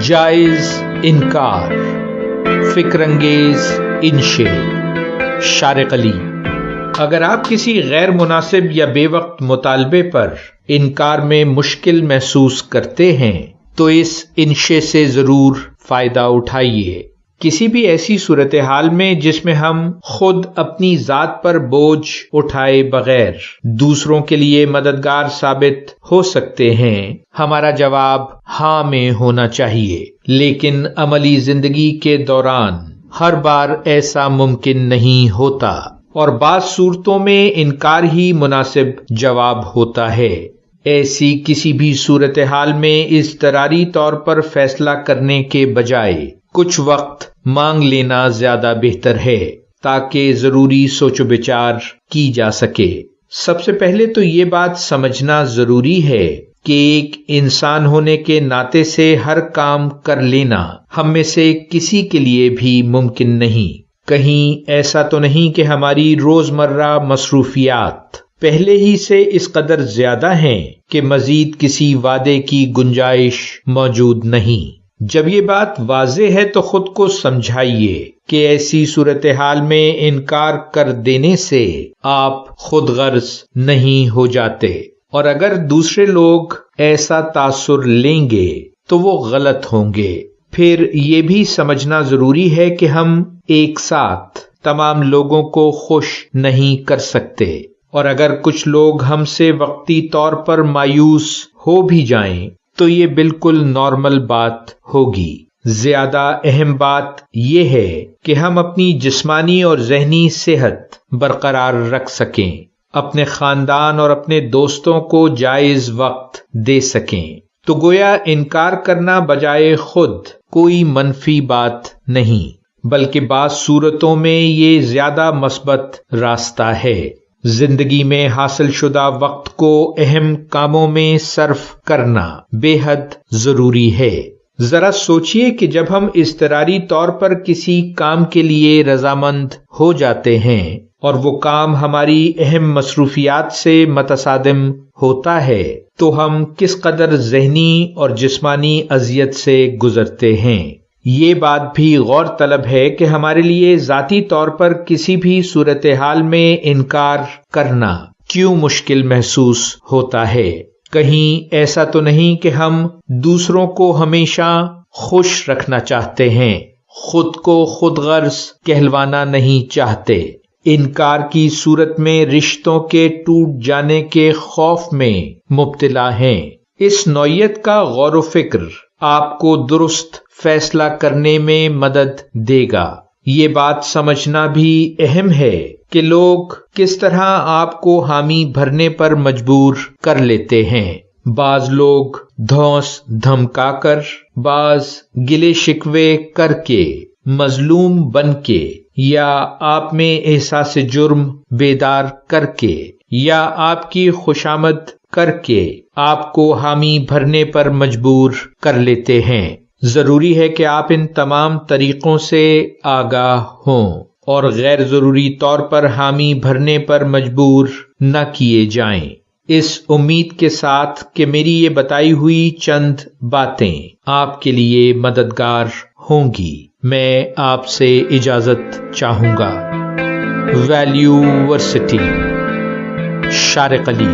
جائز انکار، فکر انگیز انشے۔ شارق علی۔ اگر آپ کسی غیر مناسب یا بے وقت مطالبے پر انکار میں مشکل محسوس کرتے ہیں تو اس انشے سے ضرور فائدہ اٹھائیے۔ کسی بھی ایسی صورتحال میں جس میں ہم خود اپنی ذات پر بوجھ اٹھائے بغیر دوسروں کے لیے مددگار ثابت ہو سکتے ہیں، ہمارا جواب ہاں میں ہونا چاہیے۔ لیکن عملی زندگی کے دوران ہر بار ایسا ممکن نہیں ہوتا، اور بعض صورتوں میں انکار ہی مناسب جواب ہوتا ہے۔ ایسی کسی بھی صورتحال میں اضطراری طور پر فیصلہ کرنے کے بجائے کچھ وقت مانگ لینا زیادہ بہتر ہے تاکہ ضروری سوچ و بچار کی جا سکے۔ سب سے پہلے تو یہ بات سمجھنا ضروری ہے کہ ایک انسان ہونے کے ناطے سے ہر کام کر لینا ہم میں سے کسی کے لیے بھی ممکن نہیں۔ کہیں ایسا تو نہیں کہ ہماری روزمرہ مصروفیات پہلے ہی سے اس قدر زیادہ ہیں کہ مزید کسی وعدے کی گنجائش موجود نہیں۔ جب یہ بات واضح ہے تو خود کو سمجھائیے کہ ایسی صورتحال میں انکار کر دینے سے آپ خود غرض نہیں ہو جاتے، اور اگر دوسرے لوگ ایسا تاثر لیں گے تو وہ غلط ہوں گے۔ پھر یہ بھی سمجھنا ضروری ہے کہ ہم ایک ساتھ تمام لوگوں کو خوش نہیں کر سکتے، اور اگر کچھ لوگ ہم سے وقتی طور پر مایوس ہو بھی جائیں تو یہ بالکل نارمل بات ہوگی۔ زیادہ اہم بات یہ ہے کہ ہم اپنی جسمانی اور ذہنی صحت برقرار رکھ سکیں، اپنے خاندان اور اپنے دوستوں کو جائز وقت دے سکیں۔ تو گویا انکار کرنا بجائے خود کوئی منفی بات نہیں، بلکہ بعض صورتوں میں یہ زیادہ مثبت راستہ ہے۔ زندگی میں حاصل شدہ وقت کو اہم کاموں میں صرف کرنا بے حد ضروری ہے۔ ذرا سوچئے کہ جب ہم اضطراری طور پر کسی کام کے لیے رضامند ہو جاتے ہیں اور وہ کام ہماری اہم مصروفیات سے متصادم ہوتا ہے تو ہم کس قدر ذہنی اور جسمانی اذیت سے گزرتے ہیں۔ یہ بات بھی غور طلب ہے کہ ہمارے لیے ذاتی طور پر کسی بھی صورتحال میں انکار کرنا کیوں مشکل محسوس ہوتا ہے۔ کہیں ایسا تو نہیں کہ ہم دوسروں کو ہمیشہ خوش رکھنا چاہتے ہیں، خود کو خود غرض کہلوانا نہیں چاہتے۔ انکار کی صورت میں رشتوں کے ٹوٹ جانے کے خوف میں مبتلا ہیں۔ اس نوعیت کا غور و فکر آپ کو درست فیصلہ کرنے میں مدد دے گا۔ یہ بات سمجھنا بھی اہم ہے کہ لوگ کس طرح آپ کو حامی بھرنے پر مجبور کر لیتے ہیں۔ بعض لوگ دھونس دھمکا کر، بعض گلے شکوے کر کے، مظلوم بن کے، یا آپ میں احساس جرم بیدار کر کے، یا آپ کی خوشامد کر کے آپ کو حامی بھرنے پر مجبور کر لیتے ہیں۔ ضروری ہے کہ آپ ان تمام طریقوں سے آگاہ ہوں اور غیر ضروری طور پر حامی بھرنے پر مجبور نہ کیے جائیں۔ اس امید کے ساتھ کہ میری یہ بتائی ہوئی چند باتیں آپ کے لیے مددگار ہوں گی، میں آپ سے اجازت چاہوں گا۔ ویلیو ورسٹی، شارق علی۔